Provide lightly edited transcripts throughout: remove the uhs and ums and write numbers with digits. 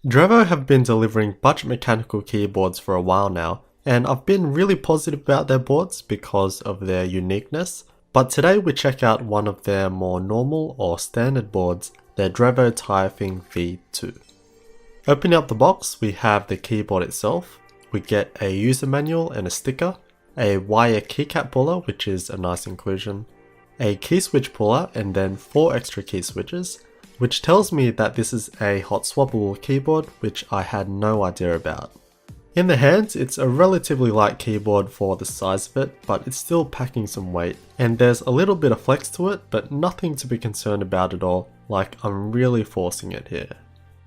Drevo have been delivering budget mechanical keyboards for a while now, and I've been really positive about their boards because of their uniqueness, but today we check out one of their more normal or standard boards, their Drevo Tyrfing V2. Opening up the box, we have the keyboard itself, we get a user manual and a sticker, a wire keycap puller, which is a nice inclusion, a key switch puller, and then 4 extra key switches, which tells me that this is a hot swappable keyboard, which I had no idea about. In the hands, it's a relatively light keyboard for the size of it, but it's still packing some weight, and there's a little bit of flex to it, but nothing to be concerned about at all, like I'm really forcing it here.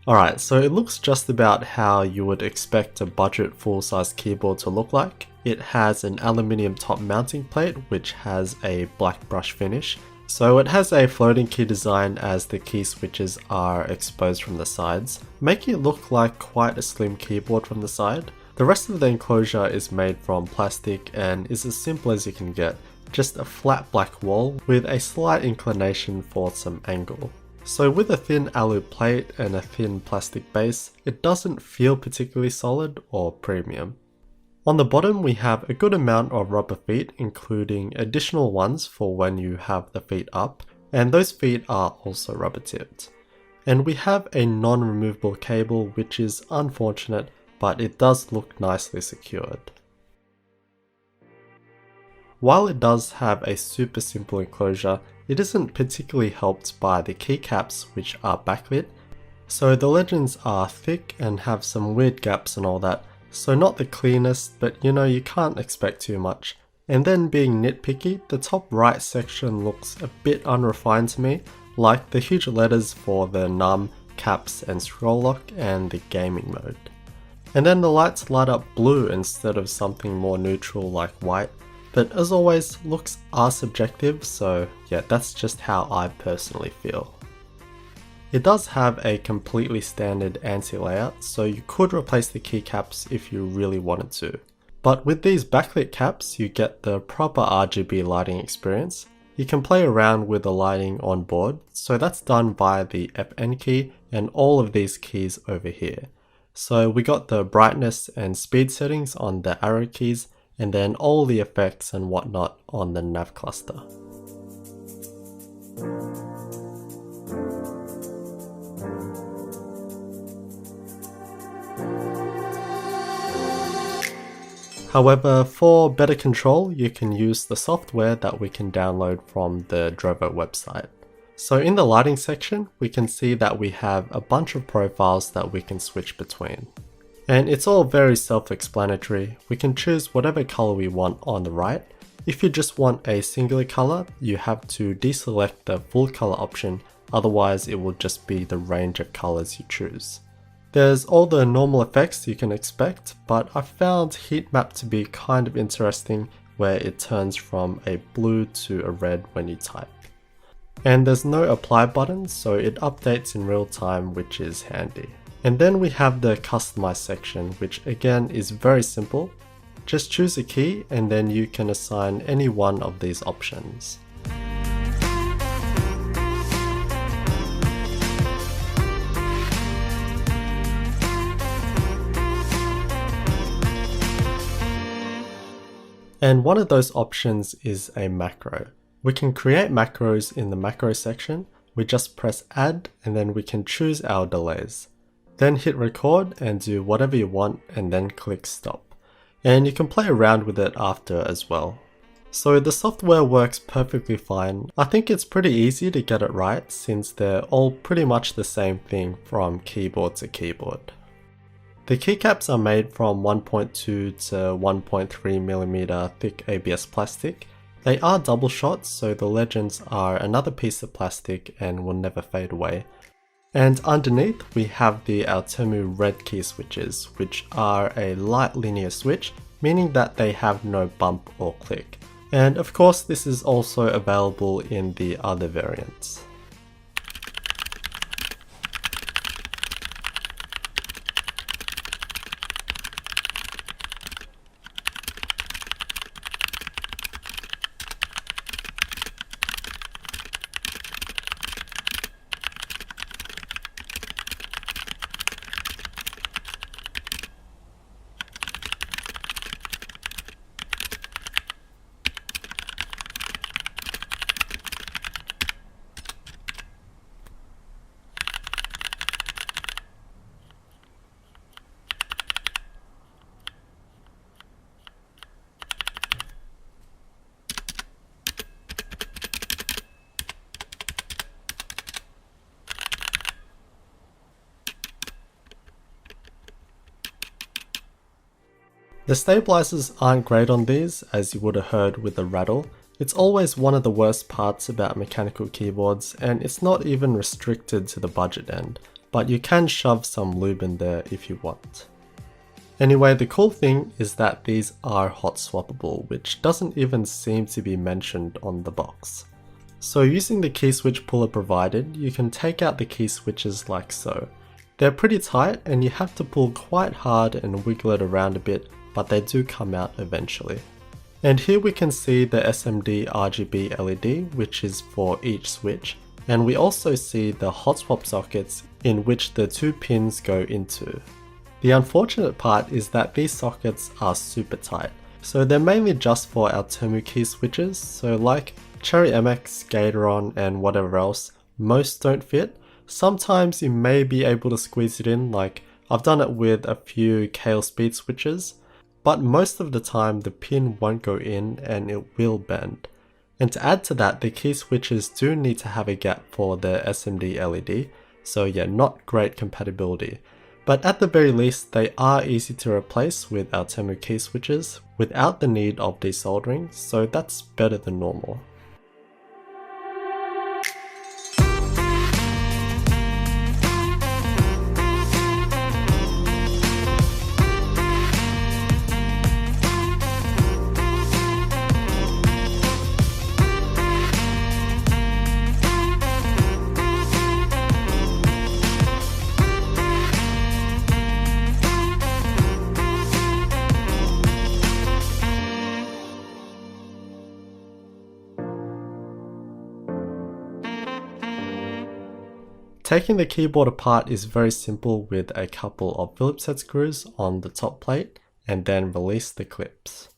Alright, so it looks just about how you would expect a budget full-size keyboard to look like. It has an aluminium top mounting plate which has a black brush finish. So it has a floating key design as the key switches are exposed from the sides, making it look like quite a slim keyboard from the side. The rest of the enclosure is made from plastic and is as simple as you can get, just a flat black wall with a slight inclination for some angle. So with a thin alu plate and a thin plastic base, it doesn't feel particularly solid or premium. On the bottom we have a good amount of rubber feet, including additional ones for when you have the feet up, and those feet are also rubber tipped. And we have a non-removable cable, which is unfortunate, but it does look nicely secured. While it does have a super simple enclosure, it isn't particularly helped by the keycaps, which are backlit, so the legends are thick and have some weird gaps and all that. So not the cleanest, but you can't expect too much. And then being nitpicky, the top right section looks a bit unrefined to me, like the huge letters for the num, caps and scroll lock and the gaming mode. And then the lights light up blue instead of something more neutral like white, but as always, looks are subjective, so yeah, that's just how I personally feel. It does have a completely standard ANSI layout, so you could replace the keycaps if you really wanted to. But with these backlit caps, you get the proper RGB lighting experience. You can play around with the lighting on board, so that's done by the FN key and all of these keys over here. So we got the brightness and speed settings on the arrow keys, and then all the effects and whatnot on the nav cluster. However, for better control, you can use the software that we can download from the Drevo website. So in the lighting section, we can see that we have a bunch of profiles that we can switch between. And it's all very self-explanatory. We can choose whatever color we want on the right. If you just want a singular color, you have to deselect the full color option, otherwise it will just be the range of colors you choose. There's all the normal effects you can expect, but I found heat map to be kind of interesting, where it turns from a blue to a red when you type. And there's no apply button, so it updates in real time, which is handy. And then we have the customize section, which again is very simple. Just choose a key and then you can assign any one of these options. And one of those options is a macro. We can create macros in the macro section. We just press add and then we can choose our delays. Then hit record and do whatever you want and then click stop. And you can play around with it after as well. So the software works perfectly fine. I think it's pretty easy to get it right since they're all pretty much the same thing from keyboard to keyboard. The keycaps are made from 1.2 to 1.3mm thick ABS plastic. They are double shots, so the legends are another piece of plastic and will never fade away. And underneath we have the Altemu red key switches, which are a light linear switch, meaning that they have no bump or click. And of course this is also available in the other variants. The stabilizers aren't great on these, as you would have heard with the rattle. It's always one of the worst parts about mechanical keyboards, and it's not even restricted to the budget end, but you can shove some lube in there if you want. Anyway, the cool thing is that these are hot swappable, which doesn't even seem to be mentioned on the box. So using the key switch puller provided, you can take out the key switches like so. They're pretty tight and you have to pull quite hard and wiggle it around a bit, but they do come out eventually. And here we can see the SMD RGB LED, which is for each switch, and we also see the hot swap sockets in which the two pins go into. The unfortunate part is that these sockets are super tight, so they're mainly just for our Temu key switches, so like Cherry MX, Gateron and whatever else, most don't fit. Sometimes you may be able to squeeze it in, like I've done it with a few Kale speed switches, but most of the time the pin won't go in and it will bend. And to add to that, the key switches do need to have a gap for the SMD LED, so yeah, not great compatibility. But at the very least, they are easy to replace with our Temu key switches without the need of desoldering, so that's better than normal. Taking the keyboard apart is very simple with a couple of Phillips head screws on the top plate and then release the clips.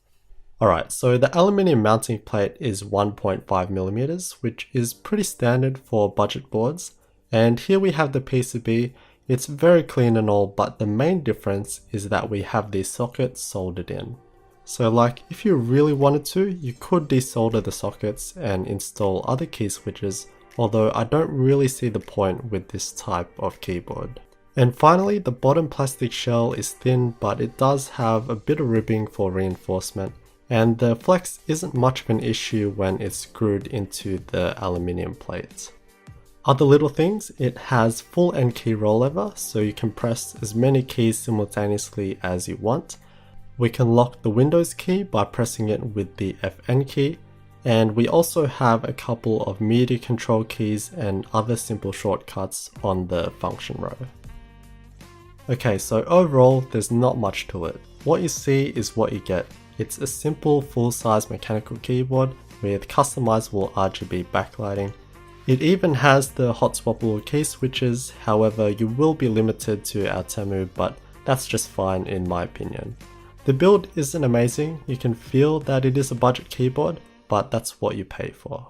Alright, so the aluminium mounting plate is 1.5mm, which is pretty standard for budget boards, and here we have the PCB. It's very clean and all, but the main difference is that we have these sockets soldered in. So like if you really wanted to, you could desolder the sockets and install other key switches, although I don't really see the point with this type of keyboard. And finally, the bottom plastic shell is thin, but it does have a bit of ribbing for reinforcement, and the flex isn't much of an issue when it's screwed into the aluminium plate. Other little things, it has full end key rollover, so you can press as many keys simultaneously as you want. We can lock the Windows key by pressing it with the FN key, and we also have a couple of media control keys and other simple shortcuts on the function row. Okay, so overall there's not much to it. What you see is what you get. It's a simple full-size mechanical keyboard with customizable RGB backlighting. It even has the hot swappable key switches, however you will be limited to our Temu, but that's just fine in my opinion. The build isn't amazing, you can feel that it is a budget keyboard, but that's what you pay for.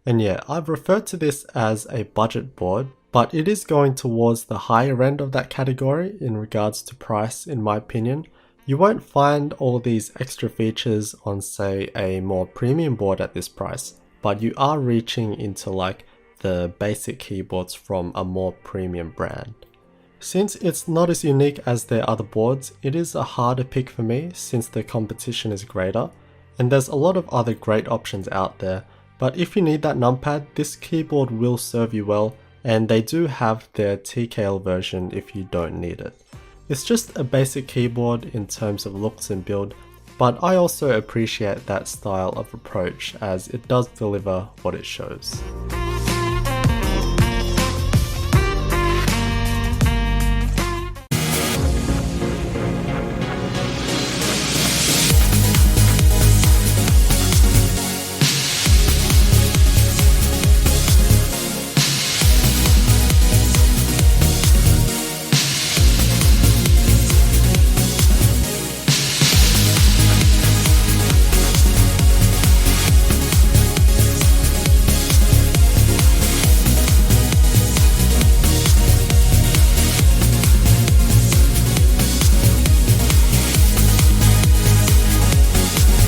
And yeah, I've referred to this as a budget board, but it is going towards the higher end of that category in regards to price in my opinion. You won't find all these extra features on say a more premium board at this price, but you are reaching into like the basic keyboards from a more premium brand. Since it's not as unique as their other boards, it is a harder pick for me since the competition is greater. And there's a lot of other great options out there, but if you need that numpad, this keyboard will serve you well, and they do have their TKL version if you don't need it. It's just a basic keyboard in terms of looks and build, but I also appreciate that style of approach as it does deliver what it shows.